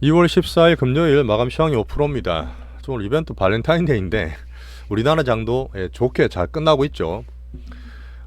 2월 14일 금요일 마감 시황이 5%입니다. 오늘 이벤트 발렌타인데이인데 우리나라 장도 좋게 잘 끝나고 있죠.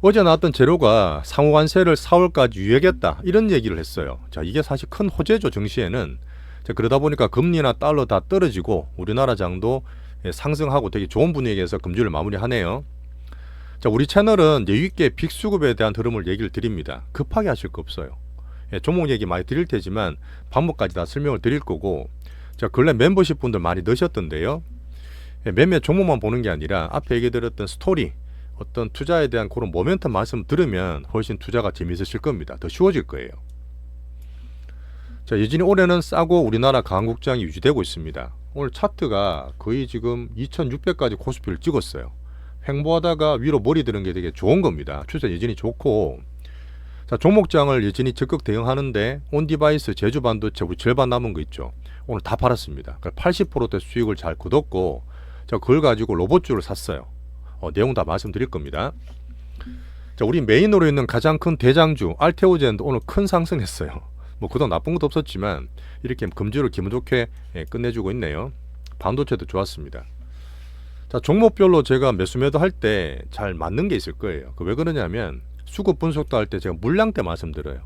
어제 나왔던 재료가 상호관세를 4월까지 유예하겠다 이런 얘기를 했어요. 자, 이게 사실 큰 호재죠. 증시에는. 자, 그러다 보니까 금리나 달러 다 떨어지고 우리나라 장도 상승하고 되게 좋은 분위기에서 금주를 마무리하네요. 자, 우리 채널은 여유있게 빅수급에 대한 흐름을 얘기를 드립니다. 급하게 하실 거 없어요. 종목 얘기 많이 드릴 테지만 방법까지 다 설명을 드릴 거고, 자, 근래 멤버십 분들 많이 넣으셨던데요. 몇몇 종목만 보는 게 아니라 앞에 얘기 드렸던 스토리, 어떤 투자에 대한 그런 모멘텀 말씀 들으면 훨씬 투자가 재미있으실 겁니다. 더 쉬워질 거예요. 자, 여전히 올해는 싸고 우리나라 강국장이 유지되고 있습니다. 오늘 차트가 거의 지금 2600까지 코스피를 찍었어요. 횡보하다가 위로 머리 드는 게 되게 좋은 겁니다. 추세 여전히 좋고, 자, 종목장을 여전히 적극 대응하는데 온디바이스, 제주반도체 우리 절반 남은 거 있죠. 오늘 다 팔았습니다. 80%대 수익을 잘 거뒀고, 자, 그걸 가지고 로봇주를 샀어요. 내용 다 말씀드릴 겁니다. 자, 우리 메인으로 있는 가장 큰 대장주 알테오젠도 오늘 큰 상승했어요. 뭐 그동안 나쁜 것도 없었지만 이렇게 금주를 기분 좋게 끝내주고 있네요. 반도체도 좋았습니다. 자, 종목별로 제가 매수 매도 할 때 잘 맞는 게 있을 거예요. 왜 그러냐면 수급 분석도 할 때 제가 물량 때 말씀드려요.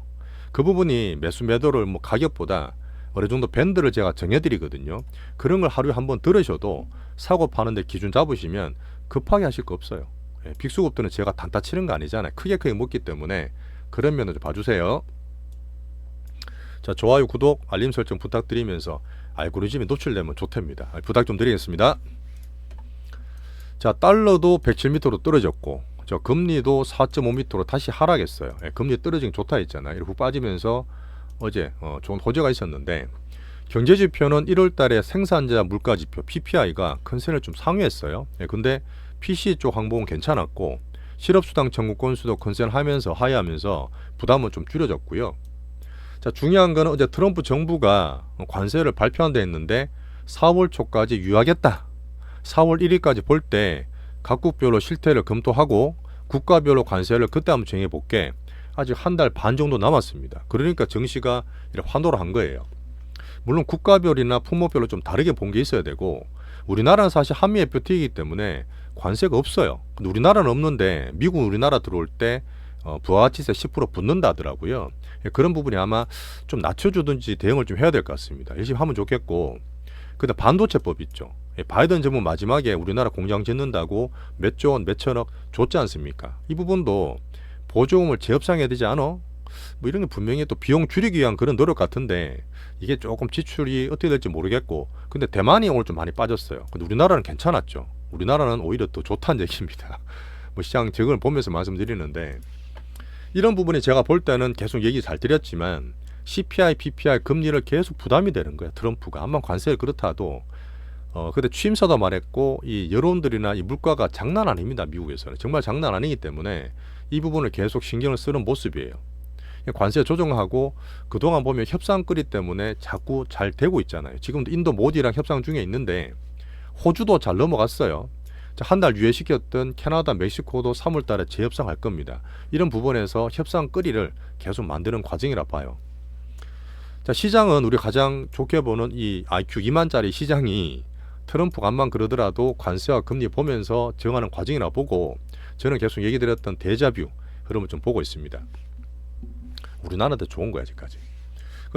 그 부분이 매수 매도를 뭐 가격보다 어느 정도 밴드를 제가 정해드리거든요. 그런 걸 하루에 한번 들으셔도 사고 파는데 기준 잡으시면 급하게 하실 거 없어요. 빅수급들은 제가 단타 치는 거 아니잖아요. 크게 먹기 때문에 그런 면을 좀 봐주세요. 자, 좋아요, 구독, 알림 설정 부탁드리면서 알고리즘이 노출되면 좋답니다. 부탁 좀 드리겠습니다. 자, 달러도 107m로 떨어졌고, 저 금리도 4.5m로 다시 하락했어요. 금리 떨어지긴 좋다 했잖아요. 이렇게 훅 빠지면서 어제 좋은 호재가 있었는데, 경제지표는 1월달에 생산자 물가지표 PPI가 컨센을 좀 상회했어요. 근데 PC 쪽 항목은 괜찮았고, 실업수당 청구 건수도 컨센하면서 하회하면서 부담은 좀 줄여졌고요. 자, 중요한 거는 어제 트럼프 정부가 관세를 발표한 데 했는데 4월 초까지 유예하겠다. 4월 1일까지 볼 때 각국별로 실태를 검토하고 국가별로 관세를 그때 한번 정해볼게. 아직 한 달 반 정도 남았습니다. 그러니까 정시가 이렇게 환호를 한 거예요. 물론 국가별이나 품목별로 좀 다르게 본 게 있어야 되고, 우리나라는 사실 한미 FTA이기 때문에 관세가 없어요. 근데 우리나라는 없는데 미국 우리나라 들어올 때 부가가치세 10% 붙는다 하더라고요. 그런 부분이 아마 좀 낮춰주든지 대응을 좀 해야 될 것 같습니다. 열심히 하면 좋겠고, 근데 반도체법 있죠. 바이든 정부 마지막에 우리나라 공장 짓는다고 몇 조 원, 몇 천억 줬지 않습니까? 이 부분도 보조금을 재협상해야 되지 않아? 뭐 이런 게 분명히 또 비용 줄이기 위한 그런 노력 같은데, 이게 조금 지출이 어떻게 될지 모르겠고, 근데 대만이 오늘 좀 많이 빠졌어요. 근데 우리나라는 괜찮았죠. 우리나라는 오히려 더 좋다는 얘기입니다. 뭐 시장 적응을 보면서 말씀드리는데, 이런 부분이 제가 볼 때는 계속 얘기 잘 드렸지만 CPI, PPI 금리를 계속 부담이 되는 거예요. 트럼프가 암만 관세를 그렇다도 근데 취임사도 말했고, 이 여론들이나 이 물가가 장난 아닙니다. 미국에서는 정말 장난 아니기 때문에 이 부분을 계속 신경을 쓰는 모습이에요. 관세 조정하고 그동안 보면 협상거리 때문에 자꾸 잘 되고 있잖아요. 지금도 인도 모디랑 협상 중에 있는데 호주도 잘 넘어갔어요. 한 달 유예시켰던 캐나다, 멕시코도 3월 달에 재협상할 겁니다. 이런 부분에서 협상거리를 계속 만드는 과정이라 봐요. 자, 시장은 우리 가장 좋게 보는 이 IQ 2만짜리 시장이 트럼프가 암만 그러더라도 관세와 금리 보면서 정하는 과정이라 보고, 저는 계속 얘기 드렸던 데자뷰 흐름을 좀 보고 있습니다. 우리나라도 좋은 거야 아직까지.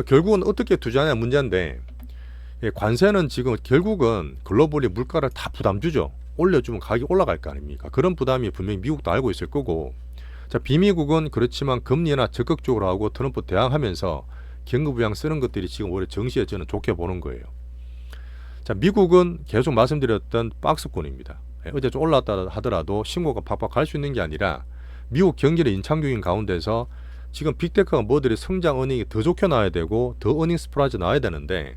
결국은 어떻게 투자하냐 문제인데, 관세는 지금 결국은 글로벌리 물가를 다 부담 주죠. 올려주면 가격이 올라갈 거 아닙니까? 그런 부담이 분명히 미국도 알고 있을 거고, 자, 비미국은 그렇지만 금리나 적극적으로 하고 트럼프 대항하면서 경기부양 쓰는 것들이 지금 오히려 정시에 저는 좋게 보는 거예요. 자, 미국은 계속 말씀드렸던 박스권입니다. 어제 좀 올랐다 하더라도 신고가 팍팍 갈 수 있는 게 아니라 미국 경기를 인상 중인 가운데서 지금 빅테크가 뭐들이 성장 어닝이 더 좋게 나와야 되고 더 어닝 스프라이즈 나와야 되는데,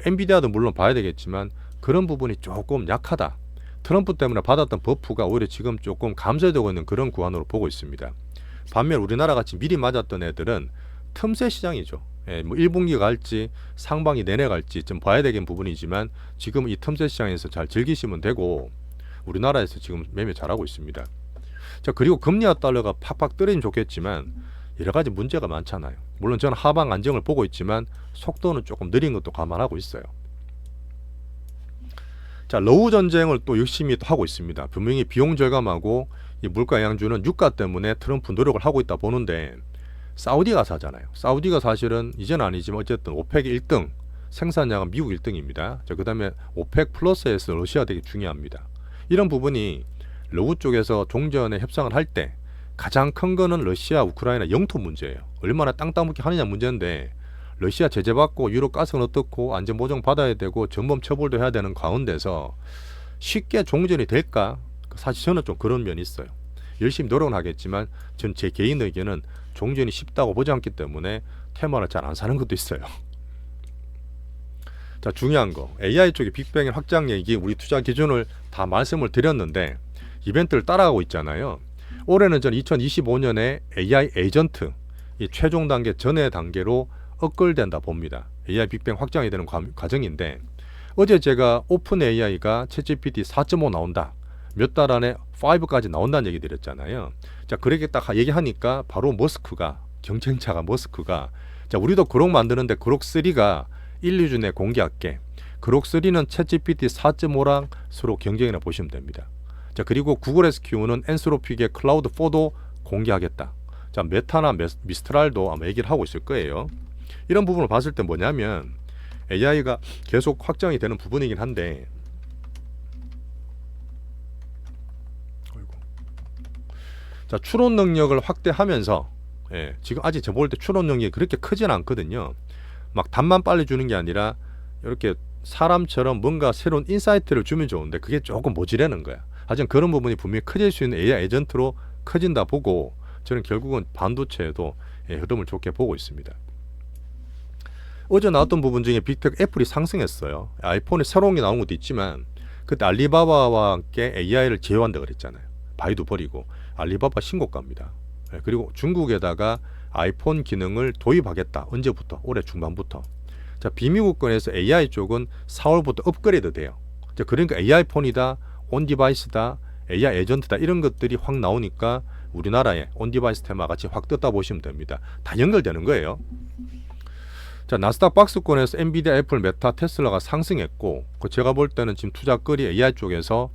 엔비디아도 물론 봐야 되겠지만 그런 부분이 조금 약하다. 트럼프 때문에 받았던 버프가 오히려 지금 조금 감소되고 있는 그런 구간으로 보고 있습니다. 반면 우리나라 같이 미리 맞았던 애들은 틈새 시장이죠. 뭐 1분기가 갈지 상반기 내내 갈지 좀 봐야 되는 부분이지만 지금 이 틈새 시장에서 잘 즐기시면 되고, 우리나라에서 지금 매매 잘하고 있습니다. 자, 그리고 금리와 달러가 팍팍 떨어지면 좋겠지만 여러 가지 문제가 많잖아요. 물론 저는 하방 안정을 보고 있지만 속도는 조금 느린 것도 감안하고 있어요. 자, 러우 전쟁을 또 열심히 또 하고 있습니다. 분명히 비용 절감하고 이 물가 양주는 유가 때문에 트럼프 노력을 하고 있다 보는데 사우디가 사잖아요. 사우디가 사실은 이제는 아니지만 어쨌든 오펙 1등, 생산량은 미국 1등입니다. 자, 그다음에 오펙 플러스에서 러시아 되게 중요합니다. 이런 부분이 러우 쪽에서 종전에 협상을 할 때 가장 큰 거는 러시아, 우크라이나 영토 문제예요. 얼마나 땅 따먹기 하느냐 문제인데 러시아 제재받고 유럽 가스는 어떻고 안전보장 받아야 되고 전범 처벌도 해야 되는 가운데서 쉽게 종전이 될까? 사실 저는 좀 그런 면이 있어요. 열심히 노력은 하겠지만 전 제 개인 의견은 종전이 쉽다고 보지 않기 때문에 테마를 잘 안 사는 것도 있어요. 자, 중요한 거 AI 쪽의 빅뱅의 확장 얘기 우리 투자 기준을 다 말씀을 드렸는데 이벤트를 따라가고 있잖아요. 올해는 전 2025년에 AI 에이전트 이 최종 단계 전의 단계로 업글된다 봅니다. AI 빅뱅 확장이 되는 과정인데 어제 제가 오픈 AI가 챗GPT 4.5 나온다. 몇 달 안에 5까지 나온다는 얘기 드렸잖아요. 자, 그렇게 딱 얘기하니까 바로 머스크가 경쟁자가 머스크가 자, 우리도 그록 만드는데 그록 3가 1, 2주 내에 공개할게. 그록 3는 챗GPT 4.5랑 서로 경쟁이라 보시면 됩니다. 자, 그리고 구글에서 키우는 엔스로픽의 클라우드 4도 공개하겠다. 자, 메타나 미스트랄도 아마 얘기를 하고 있을 거예요. 이런 부분을 봤을 때 뭐냐면 AI가 계속 확장이 되는 부분이긴 한데 자, 추론 능력을 확대하면서 지금 아직 저 볼 때 추론 능력이 그렇게 크진 않거든요. 막 답만 빨리 주는 게 아니라 이렇게 사람처럼 뭔가 새로운 인사이트를 주면 좋은데 그게 조금 모자라는 거야. 하지만 그런 부분이 분명히 커질 수 있는 AI 에이전트로 커진다 보고 저는 결국은 반도체에도 흐름을 좋게 보고 있습니다. 어제 나왔던 부분 중에 빅테크 애플이 상승했어요. 아이폰이 새로운 게 나온 것도 있지만 그때 알리바바와 함께 AI를 제휴한다 그랬잖아요. 바이두 버리고 알리바바 신고가입니다. 그리고 중국에다가 아이폰 기능을 도입하겠다. 언제부터? 올해 중반부터. 자, 비미국권에서 AI 쪽은 4월부터 업그레이드 돼요. 자, 그러니까 AI 폰이다, 온 디바이스다, AI 에이전트다 이런 것들이 확 나오니까 우리나라에 온 디바이스 테마 같이 확 떴다 보시면 됩니다. 다 연결되는 거예요. 자, 나스닥 박스권에서 엔비디아, 애플, 메타, 테슬라가 상승했고 제가 볼 때는 지금 투자거리 AI 쪽에서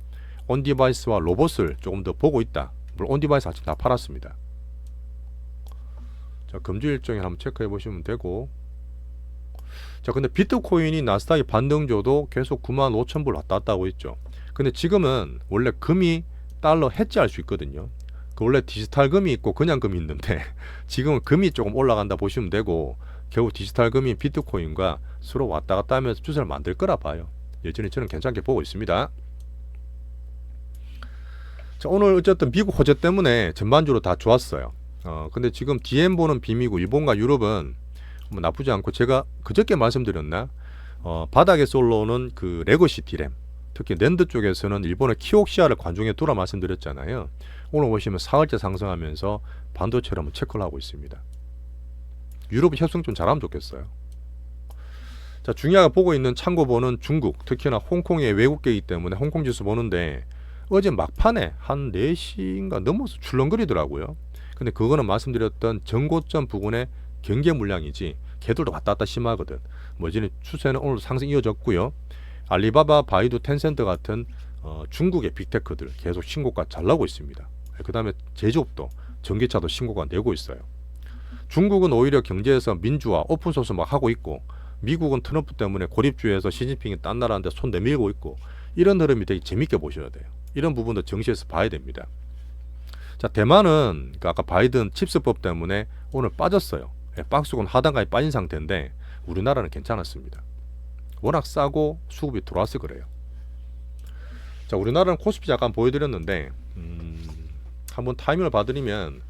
온 디바이스와 로봇을 조금 더 보고 있다. 물론 온 디바이스 아직 다 팔았습니다. 자, 금주 일정을 한번 체크해 보시면 되고 자, 근데 비트코인이 나스닥이 반등줘도 계속 95,000불 왔다 갔다 하고 있죠. 근데 지금은 원래 금이 달러 해지할 수 있거든요. 그 원래 디지털 금이 있고 그냥 금이 있는데 지금은 금이 조금 올라간다 보시면 되고 결국 디지털 금이 비트코인과 서로 왔다 갔다 하면서 추세를 만들 거라 봐요. 여전히 저는 괜찮게 보고 있습니다. 자, 오늘 어쨌든 미국 호재 때문에 전반적으로 다 좋았어요. 근데 지금 DM 보는 빔이고 일본과 유럽은 뭐 나쁘지 않고 제가 그저께 말씀드렸나 바닥에서 올라오는 그 레거시 디램 특히 낸드 쪽에서는 일본의 키옥시아를 관중에 두라 말씀드렸잖아요. 오늘 보시면 사흘째 상승하면서 반도체를 한번 체크를 하고 있습니다. 유럽은 협상 좀 잘하면 좋겠어요. 자, 중요하게 보고 있는 참고보는 중국 특히나 홍콩의 외국계이기 때문에 홍콩 지수 보는데 어제 막판에 한 4시인가 넘어서 출렁거리더라고요. 근데 그거는 말씀드렸던 전고점 부근의 경계 물량이지 걔들도 왔다 갔다 심하거든. 뭐지 추세는 오늘 상승 이어졌고요. 알리바바, 바이두, 텐센트 같은 중국의 빅테크들 계속 신고가 잘 나오고 있습니다. 그 다음에 제조업도 전기차도 신고가 내고 있어요. 중국은 오히려 경제에서 민주화, 오픈소스 막 하고 있고 미국은 트럼프 때문에 고립주의에서 시진핑이 딴 나라한테 손 내밀고 있고 이런 흐름이 되게 재밌게 보셔야 돼요. 이런 부분도 정시에서 봐야 됩니다. 자, 대만은 아까 바이든 칩스법 때문에 오늘 빠졌어요. 박스권 하단가에 빠진 상태인데 우리나라는 괜찮았습니다. 워낙 싸고 수급이 들어와서 그래요. 자, 우리나라는 코스피 잠깐 보여드렸는데 한번 타이밍을 봐드리면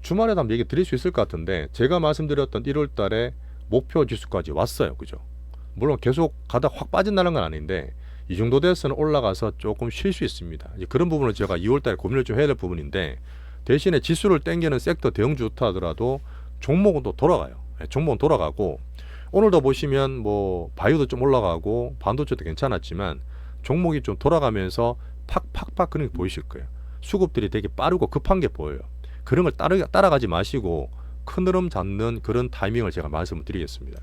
주말에도 한번 얘기 드릴 수 있을 것 같은데 제가 말씀드렸던 1월달에 목표 지수까지 왔어요. 그죠? 물론 계속 가다 확 빠진다는 건 아닌데 이 정도 돼서는 올라가서 조금 쉴 수 있습니다. 이제 그런 부분을 제가 2월달에 고민을 좀 해야 될 부분인데 대신에 지수를 땡기는 섹터 대형주 좋다 하더라도 종목은 또 돌아가요. 종목은 돌아가고 오늘도 보시면 뭐 바이오도 좀 올라가고 반도체도 괜찮았지만 종목이 좀 돌아가면서 팍팍팍 그런 게 보이실 거예요. 수급들이 되게 빠르고 급한 게 보여요. 그런 걸 따라가지 마시고 큰 흐름 잡는 그런 타이밍을 제가 말씀을 드리겠습니다.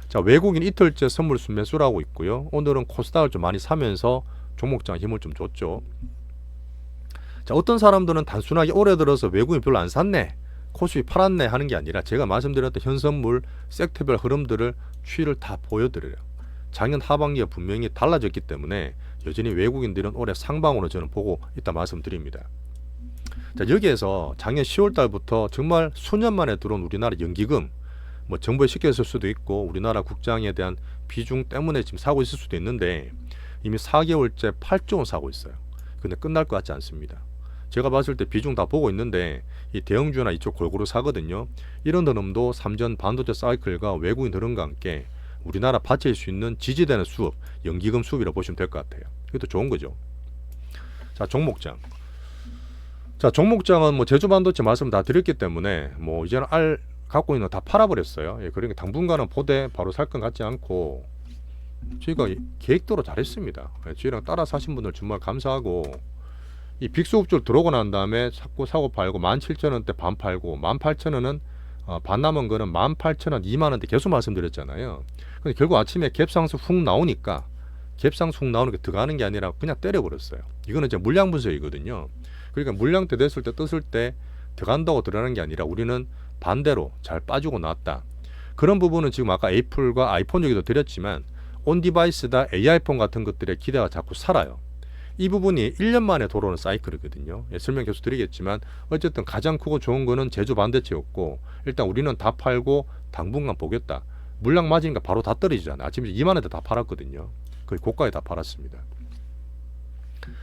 자, 외국인 이틀째 선물 순매수라고 있고요. 오늘은 코스닥을 좀 많이 사면서 종목장 힘을 좀 줬죠. 자, 어떤 사람들은 단순하게 올해 들어서 외국인 별로 안 샀네, 코스피 팔았네 하는 게 아니라 제가 말씀드렸던 현선물 섹터별 흐름들을 추이를 다 보여드려요. 작년 하반기가 분명히 달라졌기 때문에 여전히 외국인들은 올해 상방으로 저는 보고 있다 말씀드립니다. 자, 여기에서 작년 10월 달부터 정말 수년 만에 들어온 우리나라 연기금, 뭐 정부에 시켰을 수도 있고 우리나라 국장에 대한 비중 때문에 지금 사고 있을 수도 있는데 이미 4개월째 8조 원 사고 있어요. 근데 끝날 것 같지 않습니다. 제가 봤을 때 비중 다 보고 있는데 이 대형주나 이쪽 골고루 사거든요. 이런 흐름도 3전 반도체 사이클과 외국인 흐름과 함께 우리나라 받칠 수 있는 지지되는 수업, 연기금 수업이라고 보시면 될 것 같아요. 이것도 좋은 거죠. 자, 종목장. 자, 종목장은 뭐 제주 반도체 말씀 다 드렸기 때문에 뭐 이제는 갖고 있는 거 다 팔아버렸어요. 예, 그러니까 당분간은 보되 바로 살 것 같지 않고 저희가 계획대로 잘했습니다. 예, 저희랑 따라 사신 분들 정말 감사하고 이 빅수급줄 들어오고 난 다음에 자꾸 사고 팔고 17,000원대 반 팔고 18,000원은 반 남은 거는 18,000원 2만원대 계속 말씀드렸잖아요. 근데 결국 아침에 갭상승 훅 나오니까 갭상승 훅 나오는 게 들어가는 게 아니라 그냥 때려버렸어요. 이거는 이제 물량 분석이거든요. 그러니까 물량 때 됐을 때 떴을 때 들어간다고 들어가는 게 아니라 우리는 반대로 잘 빠지고 나왔다. 그런 부분은 지금 아까 애플과 아이폰 얘기도 드렸지만 온디바이스다 AI폰 같은 것들의 기대가 자꾸 살아요. 이 부분이 1년 만에 돌아오는 사이클이거든요. 예, 설명 계속 드리겠지만 어쨌든 가장 크고 좋은 거는 제주 반도체였고 일단 우리는 다 팔고 당분간 보겠다. 물량 맞으니까 바로 다 떨어지잖아요. 아침에 2만원대 다 팔았거든요. 거의 고가에 다 팔았습니다.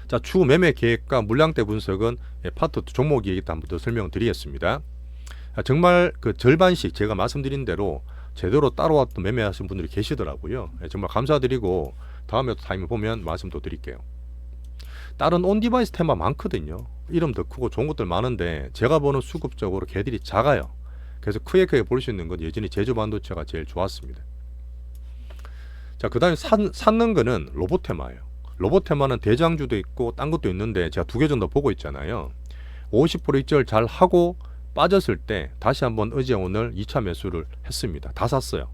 자, 추후 매매 계획과 물량대 분석은 파트 종목 얘기 때 한번 더 설명을 드리겠습니다. 정말 그 절반씩 제가 말씀드린 대로 제대로 따라왔던 매매하신 분들이 계시더라고요. 정말 감사드리고 다음에 또 타이밍 보면 말씀 또 드릴게요. 다른 온디바이스 테마 많거든요. 이름 더 크고 좋은 것들 많은데 제가 보는 수급적으로 걔들이 작아요. 그래서 크게 볼 수 있는 건 여전히 제주 반도체가 제일 좋았습니다. 자, 그 다음에 샀는 거는 로봇 테마예요. 로봇 테마는 대장주도 있고 딴 것도 있는데 제가 2개 정도 보고 있잖아요. 50% 익절 잘 하고 빠졌을 때 다시 한번 어제 오늘 2차 매수를 했습니다. 다 샀어요.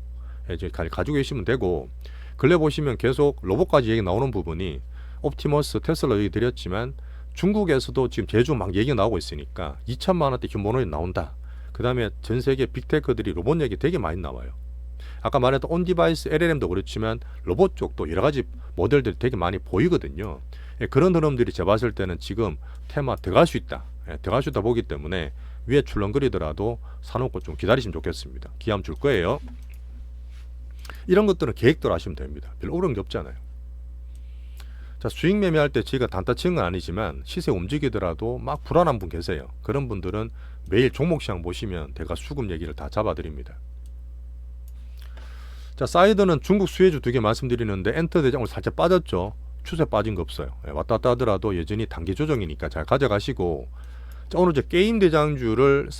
이제 가지고 계시면 되고 근래 보시면 계속 로봇까지 얘기 나오는 부분이 옵티머스, 테슬라 얘기 드렸지만 중국에서도 지금 제주 막 얘기가 나오고 있으니까 2천만 원대 규모로 나온다. 그 다음에 전 세계 빅테크들이 로봇 얘기 되게 많이 나와요. 아까 말했던 온디바이스 LLM도 그렇지만 로봇 쪽도 여러 가지 모델들이 되게 많이 보이거든요. 그런 흐름들이 제가 봤을 때는 지금 테마 들어갈 수 있다. 들어갈 수 있다 보기 때문에 위에 출렁거리더라도 사놓고 좀 기다리시면 좋겠습니다. 기함 줄 거예요. 이런 것들은 계획대로 하시면 됩니다. 별로 어려운 게 없잖아요. 자, 수익 매매할 때 저희가 단타 치는 건 아니지만 시세 움직이더라도 막 불안한 분 계세요. 그런 분들은 매일 종목시장 보시면 제가 수급 얘기를 다 잡아드립니다. 자, 사이드는 중국 수혜주 2개 말씀드리는데 엔터 대장 오늘 살짝 빠졌죠. 추세 빠진 거 없어요. 왔다 갔다 하더라도 여전히 단기 조정이니까 잘 가져가시고 자, 오늘 이제 게임 대장주를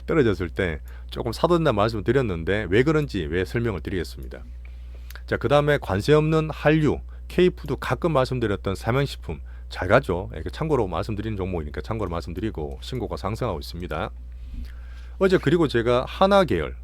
떨어졌을 때 조금 사던다 말씀을 드렸는데 왜 그런지 설명을 드리겠습니다. 자, 그 다음에 관세 없는 한류, K푸드 가끔 말씀드렸던 삼양식품 잘 가죠. 참고로 말씀드리는 종목이니까 참고로 말씀드리고 신고가 상승하고 있습니다. 어제 그리고 제가 하나 계열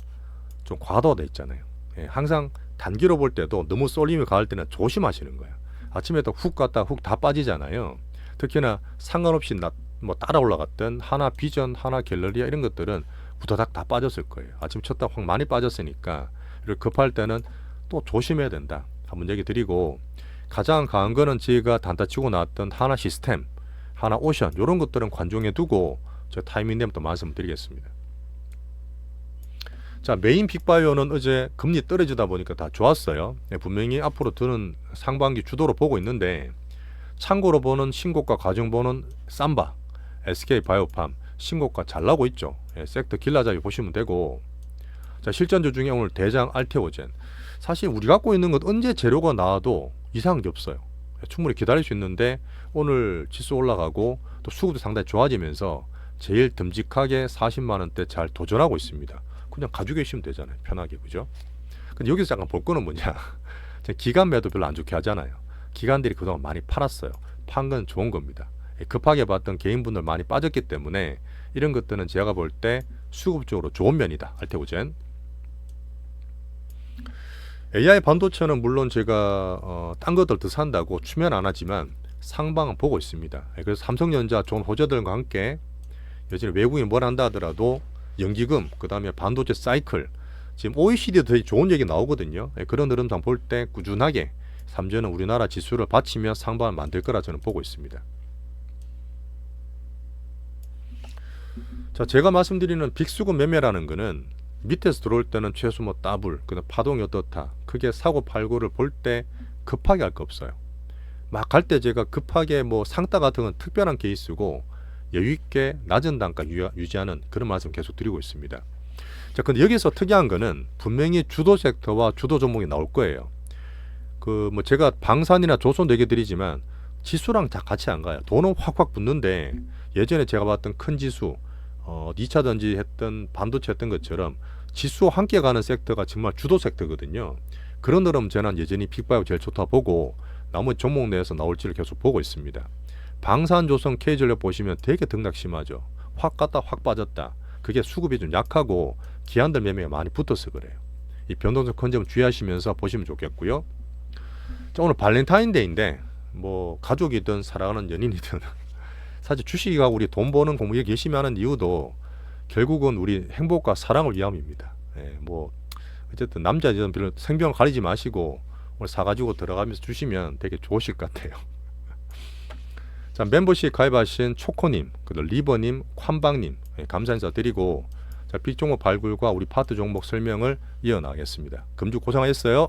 좀 과도화돼 있잖아요. 항상 단기로 볼 때도 너무 쏠림이 가을 때는 조심하시는 거예요. 아침에 또 훅 갔다 훅 다 빠지잖아요. 특히나 상관없이 뭐 따라 올라갔던 하나 비전, 하나 갤러리아 이런 것들은 부다닥 다 빠졌을 거예요. 아침 쳤다 확 많이 빠졌으니까 이렇게 급할 때는 또 조심해야 된다. 한번 얘기 드리고 가장 강한 거는 저희가 단타 치고 나왔던 하나 시스템, 하나 오션 이런 것들은 관중에 두고 저 타이밍 되면 또 말씀드리겠습니다. 자, 메인 빅바이오는 어제 금리 떨어지다 보니까 다 좋았어요. 분명히 앞으로 드는 상반기 주도로 보고 있는데 참고로 보는 신고가 과정 보는 삼바, SK바이오팜 신고가 잘 나고 있죠. 섹터 길라잡이 보시면 되고 자, 실전주 중에 오늘 대장 알테오젠 사실 우리 갖고 있는 것 언제 재료가 나와도 이상한 게 없어요. 충분히 기다릴 수 있는데 오늘 지수 올라가고 또 수급도 상당히 좋아지면서 제일 듬직하게 40만원대 잘 도전하고 있습니다. 그냥 가지고 계시면 되잖아요. 편하게. 그죠? 근데 여기서 잠깐 볼 거는 뭐냐. 기관 매도 별로 안 좋게 하잖아요. 기관들이 그동안 많이 팔았어요. 판 건 좋은 겁니다. 급하게 봤던 개인분들 많이 빠졌기 때문에 이런 것들은 제가 볼 때 수급적으로 좋은 면이다. 알테오젠. AI 반도체는 물론 제가 딴 것들 더 산다고 추면 안 하지만 상방은 보고 있습니다. 그래서 삼성전자 좋은 호재들과 함께 여전히 외국인이 뭘 한다 하더라도 연기금, 그 다음에 반도체 사이클, 지금 OECD도 되게 좋은 얘기 나오거든요. 그런 흐름상 볼 때 꾸준하게 삼전은 우리나라 지수를 받치며 상방을 만들 거라 저는 보고 있습니다. 자, 제가 말씀드리는 빅수급 매매라는 거는 밑에서 들어올 때는 최소 뭐 더블, 그다음 파동이 어떻다, 크게 사고 팔고를 볼 때 급하게 할 거 없어요. 막 갈 때 제가 급하게 뭐 상따 같은 건 특별한 케이스고 여유 있게 낮은 단가 유지하는 그런 말씀 계속 드리고 있습니다. 자, 근데 여기서 특이한 거는 분명히 주도 섹터와 주도 종목이 나올 거예요. 그 뭐 제가 방산이나 조선 얘기 드리지만 지수랑 다 같이 안 가요. 돈은 확확 붙는데 예전에 제가 봤던 큰 지수 2차전지 했던 반도체 했던 것처럼 지수와 함께 가는 섹터가 정말 주도 섹터거든요. 그런 흐름 저는 여전히 빅바이오 제일 좋다 보고 나머지 종목 내에서 나올지를 계속 보고 있습니다. 방산조선 K전력 보시면 되게 등락 심하죠. 확 갔다 확 빠졌다. 그게 수급이 좀 약하고 기한들 매매가 많이 붙어서 그래요. 이 변동성 큰 점을 주의하시면서 보시면 좋겠고요. 자, 오늘 발렌타인데이인데 뭐 가족이든 사랑하는 연인이든 사실 주식하고 우리 돈 버는 공부 열심히 하는 이유도 결국은 우리 행복과 사랑을 위함입니다. 뭐 어쨌든 남자 여자는 별로 생병을 가리지 마시고 오늘 사가지고 들어가면서 주시면 되게 좋으실 것 같아요. 자, 멤버십 가입하신 초코님, 리버님, 宽방님 감사 인사 드리고 자, 빅종목 발굴과 우리 파트 종목 설명을 이어나가겠습니다. 금주 고생하셨어요.